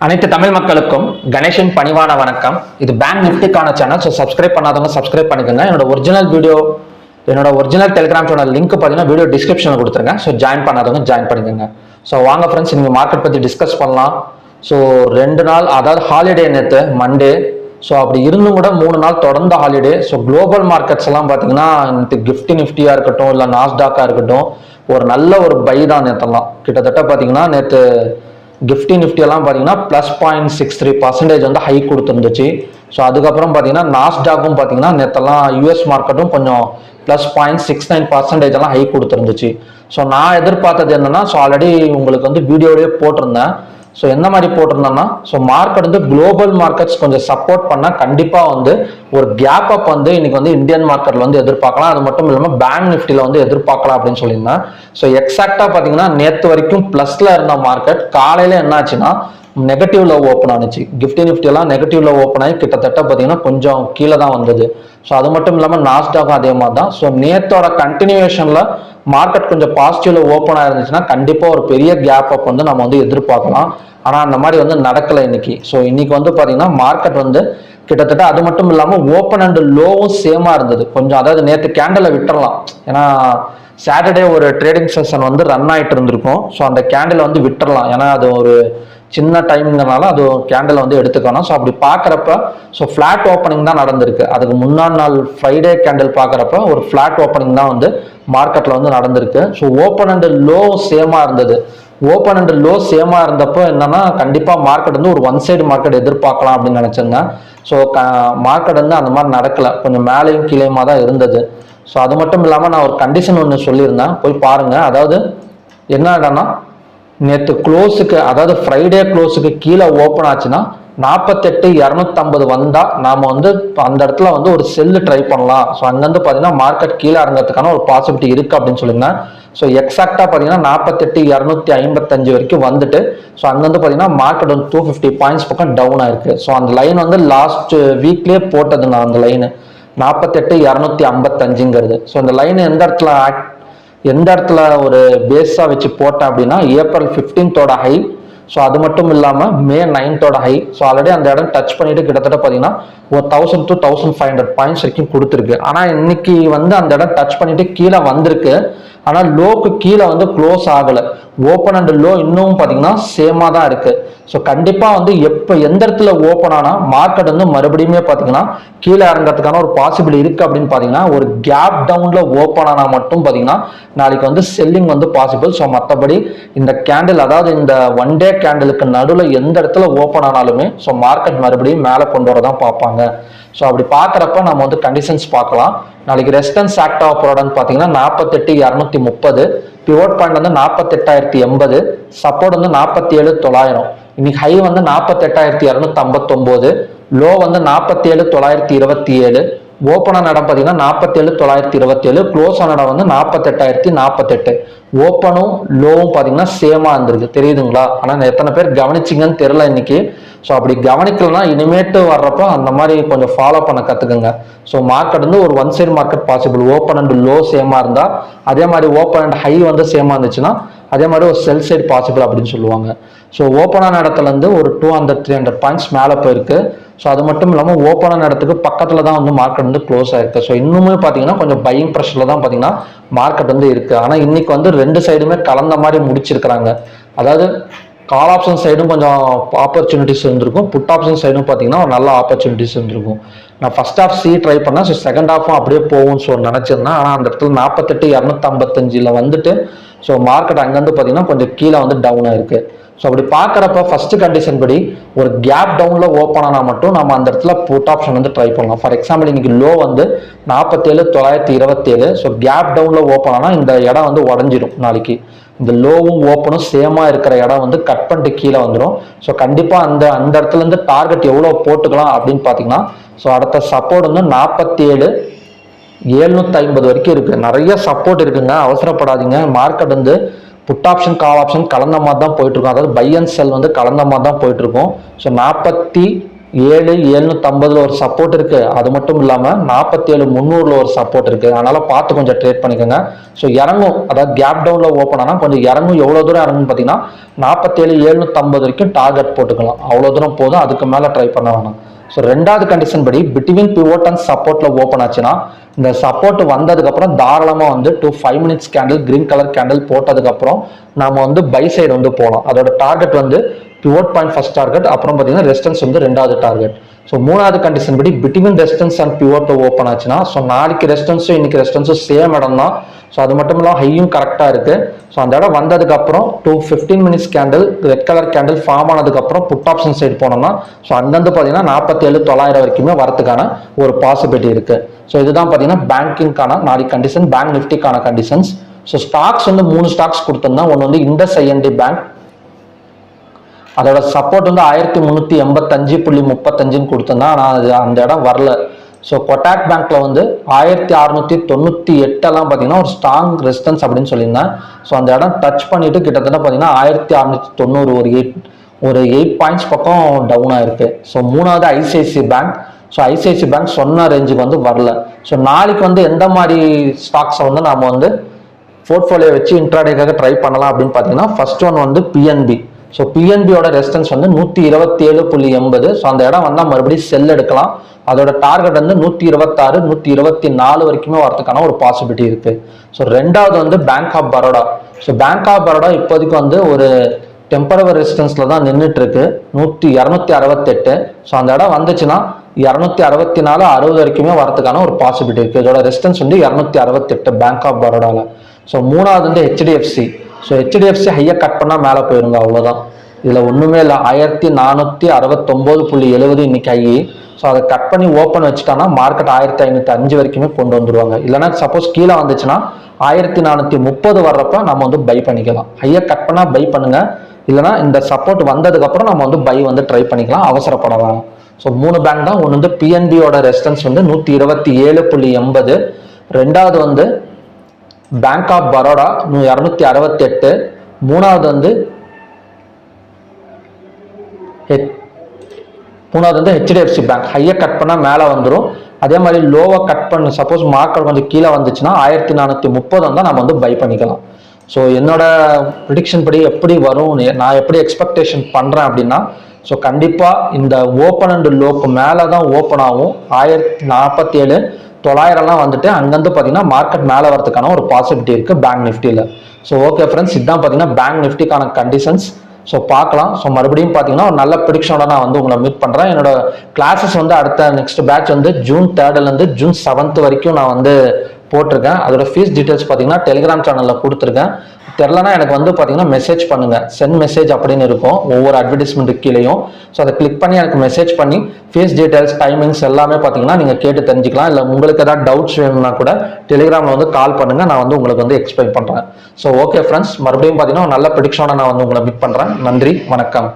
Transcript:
அனைத்து தமிழ் மக்களுக்கும் கணேஷன் பணிவான வணக்கம். இது பேங்க் நிஃப்டிக்கான சேனல். ஸோ சப்ஸ்கிரைப் பண்ணாதவங்க சப்ஸ்கிரைப் பண்ணிக்கோங்க. என்னோட ஒரிஜினல் டெலிகிராம் சேனல் லிங்க் பார்த்தீங்கன்னா வீடியோ டிஸ்கிரிப்ஷனில் கொடுத்துருங்க. ஸோ ஜாயின் பண்ணாதவங்க ஜாயின் பண்ணிக்கோங்க. ஸோ வாங்க ஃப்ரெண்ட்ஸ், நீங்கள் மார்க்கெட் பற்றி டிஸ்கஸ் பண்ணலாம். ஸோ 2 நாள், அதாவது ஹாலிடே நேற்று மண்டே. ஸோ அப்படி இருந்தும் கூட 3 நாள் தொடர்ந்த ஹாலிடே. ஸோ குளோபல் மார்க்கெட்ஸ் எல்லாம் பார்த்தீங்கன்னா நிஃப்டியாக இருக்கட்டும், இல்லை நாஸ்டாக்காக இருக்கட்டும், ஒரு நல்ல ஒரு பை தான் நேற்றெல்லாம். கிட்டத்தட்ட பார்த்தீங்கன்னா நேற்று நிஃப்டி எல்லாம் பார்த்தீங்கன்னா +0.63% வந்து ஹை கொடுத்துருந்துச்சு. ஸோ அதுக்கப்புறம் பார்த்தீங்கன்னா நாஸ்டாக்கும் பார்த்தீங்கன்னா நேற்றெல்லாம் யூஎஸ் மார்க்கெட்டும் கொஞ்சம் +0.69% எல்லாம் ஹை கொடுத்துருந்துச்சு. ஸோ நான் எதிர்பார்த்தது என்னன்னா, ஸோ ஆல்ரெடி உங்களுக்கு வந்து வீடியோலேயே போட்டிருந்தேன். ஸோ எந்த மாதிரி போட்டிருந்தோம்னா, ஸோ மார்க்கெட் வந்து குளோபல் மார்க்கெட்ஸ் கொஞ்சம் சப்போர்ட் பண்ணால் கண்டிப்பாக வந்து ஒரு கேப் அப் வந்து இன்னைக்கு வந்து இந்தியன் மார்க்கெட்ல வந்து எதிர்பார்க்கலாம். அது மட்டும் இல்லாமல் பேங்க் நிஃப்டியில் வந்து எதிர்பார்க்கலாம் அப்படின்னு சொல்லியிருந்தேன். ஸோ எக்ஸாக்டாக பார்த்தீங்கன்னா நேற்று வரைக்கும் ப்ளஸ்ல இருந்த மார்க்கெட் காலையில் என்ன ஆச்சுன்னா நெகட்டிவ்ல ஓப்பன் ஆனிச்சு. நிஃப்டி எல்லாம் நெகட்டிவ்ல ஓப்பன் ஆகி கிட்டத்தட்ட பார்த்தீங்கன்னா கொஞ்சம் கீழே தான் வந்தது. ஸோ அது மட்டும் இல்லாமல் நாஸ்டாக்கும் அதே மாதிரி தான். ஸோ நேத்தோட கண்டினியூஷன்ல மார்க்கெட் கொஞ்சம் பாசிட்டிவ்ல ஓப்பன் ஆயிருந்துச்சுன்னா கண்டிப்பா ஒரு பெரிய கேப் அப் வந்து நம்ம வந்து எதிர்பார்க்கலாம். ஆனா அந்த மாதிரி வந்து நடக்கல இன்னைக்கு. ஸோ இன்னைக்கு வந்து பாத்தீங்கன்னா மார்க்கெட் வந்து கிட்டத்தட்ட அது மட்டும் இல்லாம ஓப்பன் அண்ட் லோவும் சேமா இருந்தது கொஞ்சம். அதாவது நேற்று கேண்டலை விட்டுறலாம், ஏன்னா சாட்டர்டே ஒரு ட்ரேடிங் செஷன் வந்து ரன் ஆயிட்டு இருந்திருக்கும். ஸோ அந்த கேண்டில் வந்து விட்டுறலாம், ஏன்னா அது ஒரு சின்ன டைம்ங்கிறனால அது கேண்டில் வந்து எடுத்துக்கணும். ஸோ அப்படி பார்க்குறப்ப ஸோ ஃப்ளாட் ஓப்பனிங் தான் நடந்திருக்கு. அதுக்கு முன்னாள் நாள் ஃப்ரைடே கேண்டில் பார்க்குறப்ப ஒரு ஃப்ளாட் ஓப்பனிங் தான் வந்து மார்க்கெட்டில் வந்து நடந்திருக்கு. ஸோ ஓப்பன் அண்ட் லோ சேமாக இருந்தது. ஓப்பன் அண்ட் லோ சேமாக இருந்தப்போ என்னன்னா கண்டிப்பாக மார்க்கெட் வந்து ஒரு ஒன் சைடு மார்க்கெட் எதிர்பார்க்கலாம் அப்படின்னு நினச்சேங்க. ஸோ மார்க்கெட் வந்து அந்த மாதிரி நடக்கலை, கொஞ்சம் மேலேயும் கீழேயுமா தான் இருந்தது. ஸோ அது மட்டும் இல்லாமல் நான் ஒரு கண்டிஷன் ஒன்று சொல்லியிருந்தேன், போய் பாருங்க. அதாவது என்னன்னா, நேற்று க்ளோஸுக்கு, அதாவது ஃப்ரைடே க்ளோஸுக்கு கீழே ஓப்பன் ஆச்சுன்னா 48,250 வந்தா நாம வந்து அந்த இடத்துல வந்து ஒரு செல்லு ட்ரை பண்ணலாம். ஸோ அங்கேருந்து பார்த்தீங்கன்னா மார்க்கெட் கீழே இறங்கிறதுக்கான ஒரு பாசிபிலிட்டி இருக்கு அப்படின்னு சொல்லியிருந்தேன். ஸோ எக்ஸாக்டாக பார்த்தீங்கன்னா 48,255 வரைக்கும் வந்துட்டு, ஸோ அங்கேருந்து பார்த்தீங்கன்னா மார்க்கெட் வந்து 250 பாயிண்ட்ஸ் பக்கம் டவுன் ஆயிருக்கு. ஸோ அந்த லைன் வந்து லாஸ்ட் வீக்லேயே போட்டது நான், அந்த லைனு 48,255ங்கிறது. ஸோ அந்த லைன் எந்த இடத்துல ஒரு பேஸா வச்சு போட்டேன் அப்படின்னா ஏப்ரல் 15th ஹை. ஸோ அது மட்டும் இல்லாமல் மே 9th ஹை. ஸோ ஆல்ரெடி அந்த இடம் டச் பண்ணிட்டு கிட்டத்தட்ட பார்த்தீங்கன்னா ஒரு 1000 to 1500 பாயிண்ட்ஸ் வரைக்கும் கொடுத்துருக்கு. ஆனால் இன்னைக்கு வந்து அந்த இடம் டச் பண்ணிட்டு கீழே வந்திருக்கு. ஆனால் லோக்கு கீழே வந்து க்ளோஸ் ஆகலை. ஓப்பன் அண்ட் லோ இன்னும் பார்த்தீங்கன்னா சேமாக தான் இருக்கு. ஸோ கண்டிப்பாக வந்து எந்த இடத்துல ஓப்பன் ஆனால் மார்க்கெட் வந்து மறுபடியுமே பார்த்தீங்கன்னா கீழே இறங்கிறதுக்கான ஒரு பாசிபிள் இருக்கு அப்படின்னு பார்த்தீங்கன்னா ஒரு கேப் டவுன்ல ஓப்பன் ஆனால் மட்டும் பார்த்தீங்கன்னா நாளைக்கு வந்து செல்லிங் வந்து பாசிபிள். ஸோ மற்றபடி இந்த கேண்டில், அதாவது இந்த ஒன் டே கேண்டிலுக்கு நடுவில் எந்த இடத்துல ஓப்பன் ஆனாலுமே ஸோ மார்க்கெட் மறுபடியும் மேலே கொண்டு வரதான் பார்ப்பாங்க. ஸோ அப்படி பார்க்குறப்ப நம்ம வந்து கண்டிஷன்ஸ் பார்க்கலாம். நாளைக்கு ரெசிஸ்டன்ஸ் ஆக்ட் ஆஃப் ப்ராடக்ட் பார்த்தீங்கன்னா 48,230, பிவோட் பாயிண்ட் வந்து 48,080, சப்போர்ட் வந்து 47,900. இன்னைக்கு ஹை வந்து 48,259, லோ வந்து 47,927, ஓப்பன் ஆன இடம் பார்த்தீங்கன்னா 47,927, க்ளோஸ் ஆன இடம் வந்து 48,048. ஓப்பனும் லோவும் பார்த்தீங்கன்னா சேமா இருந்திருக்கு, தெரியுதுங்களா? ஆனால் எத்தனை பேர் கவனிச்சிங்கன்னு தெரியல இன்னைக்கு. ஸோ அப்படி கவனிக்கலன்னா இனிமேட்டு வர்றப்போ அந்த மாதிரி கொஞ்சம் ஃபாலோ பண்ண கற்றுக்குங்க. ஸோ மார்க்கெட் வந்து ஒரு one side market possible. Open and low சேமா இருந்தால், அதே மாதிரி ஓப்பன் அண்ட் ஹை வந்து சேமா இருந்துச்சுன்னா அதே மாதிரி ஒரு செல் சைடு பாசிபிள் அப்படின்னு சொல்லுவாங்க. ஸோ ஓப்பனான இடத்துல இருந்து ஒரு 200-300 பாயிண்ட்ஸ் மேலே போயிருக்கு. ஸோ அது மட்டும் இல்லாமல் ஓப்பனான இடத்துக்கு பக்கத்தில் தான் வந்து மார்க்கெட் வந்து க்ளோஸ் ஆயிருக்கு. ஸோ இன்னுமே பார்த்தீங்கன்னா கொஞ்சம் பையிங் ப்ரெஷரில் தான் பார்த்தீங்கன்னா மார்க்கெட் வந்து இருக்கு. ஆனால் இன்னைக்கு வந்து 2 சைடுமே கலந்த மாதிரி முடிச்சிருக்கிறாங்க. அதாவது கால் ஆப்ஷன் சைடும் கொஞ்சம் ஆப்பர்ச்சுனிட்டிஸ் இருந்திருக்கும், புட் ஆப்ஷன் சைடும் பார்த்தீங்கன்னா ஒரு நல்ல ஆப்பர்ச்சுனிட்டிஸ் இருந்திருக்கும். நான் ஃபர்ஸ்ட் ஹாஃப் சி ட்ரை பண்ணேன். ஸோ செகண்ட் ஹாஃபும் அப்படியே போகும்னு நினச்சிருந்தேன். ஆனால் அந்த இடத்துல 48,255 வந்துட்டு ஸோ மார்க்கெட் அங்கேருந்து பார்த்தீங்கன்னா கொஞ்சம் கீழே வந்து டவுன் ஆயிருக்கு. ஸோ அப்படி பார்க்குறப்ப ஃபர்ஸ்ட் கண்டிஷன் படி ஒரு கேப் டவுனில் ஓப்பன் ஆனால் மட்டும் நம்ம அந்த இடத்துல புட் ஆப்ஷன் வந்து ட்ரை பண்ணலாம். ஃபார் எக்ஸாம்பிள் இன்னைக்கு லோ வந்து 47,927. ஸோ கேப் டவுனில் ஓப்பன் ஆனால் இந்த இடம் வந்து உடஞ்சிடும். நாளைக்கு இந்த லோவும் ஓப்பனும் சேமாக இருக்கிற இடம் வந்து கட் பண்ணிட்டு கீழே வந்துடும். ஸோ கண்டிப்பாக அந்த இடத்துலேருந்து டார்கெட் எவ்வளோ போட்டுக்கலாம் அப்படின்னு பார்த்தீங்கன்னா, ஸோ அடுத்த சப்போர்ட் வந்து 47,750 வரைக்கும் இருக்குது. நிறைய சப்போர்ட் இருக்குங்க, அவசரப்படாதீங்க. மார்க்கெட் வந்து புட் ஆப்ஷன் கால் ஆப்ஷன் கலந்த மாதிரி தான் போயிட்டு இருக்கும். அதாவது பை அண்ட் செல் வந்து கலந்த மாதிரி தான் போயிட்டு இருக்கும். ஸோ 7,750 ஒரு சப்போர்ட் இருக்கு. அது மட்டும் இல்லாம 47,300 ஒரு சப்போர்ட் இருக்கு. அதனால பார்த்து கொஞ்சம் ட்ரேட் பண்ணிக்கோங்க. ஸோ இறங்கும், அதாவது கேப் டவுன்ல ஓப்பன் ஆனால் கொஞ்சம் இறங்கும். எவ்வளவு தூரம் இறங்கும் பார்த்தீங்கன்னா 47,750 வரைக்கும் டார்கெட் போட்டுக்கலாம். அவ்வளோ தூரம் போதும், அதுக்கு மேலே ட்ரை பண்ண வேணாம். ஸோ ரெண்டாவது கண்டிஷன் படி பிட்வீன் பிவோட் அண்ட் சப்போர்ட்ல ஓப்பன் ஆச்சுன்னா இந்த சப்போர்ட் வந்ததுக்கு அப்புறம் தாராளமா வந்து 5 minutes candle green colour candle போட்டதுக்கு அப்புறம் நாம வந்து பை சைடு வந்து போகலாம். அதோட டார்கெட் வந்து பிவோட் பாயிண்ட் ஃபர்ஸ்ட் டார்கெட், அப்புறம் பார்த்தீங்கன்னா ரெசிஸ்டன்ஸ் வந்து ரெண்டாவது டார்கெட். ஸோ மூணாவது கண்டிஷன் படி between resistance and pivot open ஆச்சுன்னா ஸோ நாளைக்கு ரெசிஸ்டன்ஸும் இன்னைக்கு ரெசிஸ்டன்ஸும் சேம் இடம் தான். ஸோ அது மட்டும் இல்லாமல் ஹையும் கரெக்டாக இருக்கு. ஸோ அந்த இடம் வந்ததுக்கு அப்புறம் 15 minutes candle red colour candle form ஆனதுக்கு அப்புறம் புட் ஆப்ஷன் சைடு போனோம்னா ஸோ அங்கிருந்து பார்த்தீங்கன்னா 47,900 வரைக்குமே வரதுக்கான ஒரு பாசிபிலிட்டி இருக்கு. ஸோ இதுதான் பார்த்தீங்கன்னா பேங்கிங்கான நாளைக்கு கண்டிஷன், பேங்க் நிஃப்டிக்கான கண்டிஷன்ஸ். ஸோ ஸ்டாக்ஸ் வந்து 3 ஸ்டாக்ஸ் கொடுத்துருந்தா, ஒன்று வந்து இண்டஸ் ஐஎன்டி பேங்க், அதோட சப்போர்ட் வந்து 1385.35 கொடுத்துருந்தா, ஆனால் அது அந்த இடம் வரல. ஸோ கொட்டாக் பேங்க்ல வந்து 1698 எல்லாம் பார்த்தீங்கன்னா ஒரு ஸ்ட்ராங் ரெசிஸ்டன்ஸ் அப்படின்னு சொல்லியிருந்தேன். ஸோ அந்த இடம் டச் பண்ணிட்டு கிட்டத்தட்ட பார்த்தீங்கன்னா 1690 ஒரு 8 பாயிண்ட்ஸ் பக்கம் டவுன் ஆயிருக்கு. ஸோ மூணாவது ICICI bank. So ICICI bank சொன்ன ரேஞ்சுக்கு வந்து வரல. ஸோ நாளைக்கு வந்து எந்த மாதிரி ஸ்டாக்ஸை வந்து நாம வந்து போர்ட்ஃபோலியோ வச்சு இன்ட்ராடேக்காக ட்ரை பண்ணலாம் அப்படின்னு பார்த்தீங்கன்னா ஃபர்ஸ்ட் ஒன் வந்து பிஎன்பி. ஸோ பிஎன்பியோட ரெசிஸ்டன்ஸ் வந்து 127.80. ஸோ அந்த இடம் வந்தால் மறுபடியும் செல் எடுக்கலாம். அதோட டார்கெட் வந்து 126, 124 வரைக்குமே வரதுக்கான ஒரு பாசிபிலிட்டி இருக்கு. ஸோ ரெண்டாவது வந்து bank of Baroda. So bank of Baroda இப்போதைக்கு வந்து ஒரு டெம்பரவரி ரெசிஸ்டன்ஸ்ல தான் நின்றுட்டு இருக்கு 268. ஸோ அந்த இடம் வந்துச்சுன்னா 264, 60 வரைக்குமே வரதுக்கான ஒரு பாசிபிலிட்டி இருக்கு. இதோட ரெசிஸ்டன்ஸ் வந்து 268 பேங்க் ஆஃப் பரோடால. ஸோ மூணாவது வந்து ஹெச்டிஎஃப்சி. ஸோ ஹெச்டிஎஃப்சி ஹையை கட் பண்ணால் மேலே போயிருங்க, அவ்வளோதான். இதில் ஒன்றுமே இல்லை. 1469.70 இன்னைக்கு ஹை. ஸோ அதை கட் பண்ணி ஓப்பன் வச்சுட்டாங்கன்னா மார்க்கெட் 1505 வரைக்குமே கொண்டு வந்துருவாங்க. இல்லைன்னா சப்போஸ் கீழே வந்துச்சுன்னா 1430 வர்றப்ப நம்ம வந்து பை பண்ணிக்கலாம். ஹையை கட் பண்ணால் பை பண்ணுங்க, இல்லைனா இந்த சப்போர்ட் வந்ததுக்கு அப்புறம் நம்ம வந்து பை வந்து ட்ரை பண்ணிக்கலாம், அவசரப்பட வேணாம். ஸோ 3 பேங்க் தான். ஒன்று வந்து பிஎன்பியோட ரெசிஸ்டன்ஸ் வந்து 127.80. ரெண்டாவது வந்து பேங்க் ஆஃப் பரோடா 268. மூணாவது வந்து ஹெச்டிஎஃப்சி பேங்க். ஹையை கட் பண்ணால் மேலே வந்துடும். அதே மாதிரி லோவை கட் பண்ணு, சப்போஸ் மார்க்கெட் வந்து கீழே வந்துச்சுன்னா 1430 வந்தால் நம்ம வந்து பை பண்ணிக்கலாம். ஸோ என்னோட ப்ரிடிக்ஷன் படி எப்படி வரும், நான் எப்படி எக்ஸ்பெக்டேஷன் பண்ணுறேன் அப்படின்னா, ஸோ கண்டிப்பாக இந்த ஓப்பன் அண்ட் லோக்கு மேலே தான் ஓப்பன் ஆகும். 1047,900 வந்துட்டு அங்கேருந்து பார்த்தீங்கன்னா மார்க்கெட் மேலே வரதுக்கான ஒரு பாசிபிலிட்டி இருக்குது பேங்க் நிஃப்டியில். ஸோ ஓகே ஃப்ரெண்ட்ஸ், இதுதான் பார்த்தீங்கன்னா பேங்க் நிஃப்டிக்கான கண்டிஷன்ஸ். ஸோ பார்க்கலாம். ஸோ மறுபடியும் பார்த்தீங்கன்னா ஒரு நல்ல ப்ரிடிக்ஷனோட நான் வந்து உங்களை மீட் பண்ணுறேன். என்னோட கிளாஸஸ் வந்து அடுத்த நெக்ஸ்ட் பேட்ச் வந்து June 3 June 7 வரைக்கும் நான் வந்து போட்டிருக்கேன். அதோட ஃபீஸ் டீட்டெயில்ஸ் பார்த்தீங்கன்னா டெலிகிராம் சேனலில் கொடுத்துருக்கேன். தெரிலனா எனக்கு வந்து பார்த்தீங்கன்னா மெசேஜ் பண்ணுங்க, சென்ட் மெசேஜ் அப்படின்னு இருக்கும் ஒவ்வொரு அட்வர்டைஸ்மெண்ட்டு கீழேயும். ஸோ அதை கிளிக் பண்ணி எனக்கு மெசேஜ் பண்ணி ஃபீஸ் டீட்டெயில்ஸ், டைமிங்ஸ் எல்லாமே பார்த்தீங்கன்னா நீங்கள் கேட்டு தெரிஞ்சுக்கலாம். இல்லை உங்களுக்கு ஏதாவது டவுட்ஸ் வேணும்னா கூட டெலிகிராமில் வந்து கால் பண்ணுங்க, நான் வந்து உங்களுக்கு வந்து எக்ஸ்பிளைன் பண்ணுறேன். ஸோ ஓகே ஃப்ரெண்ட்ஸ், மறுபடியும் பார்த்தீங்கன்னா ஒரு நல்ல ப்ரிடிக்ஷனோட நான் வந்து உங்களை மீட் பண்ணுறேன். நன்றி, வணக்கம்.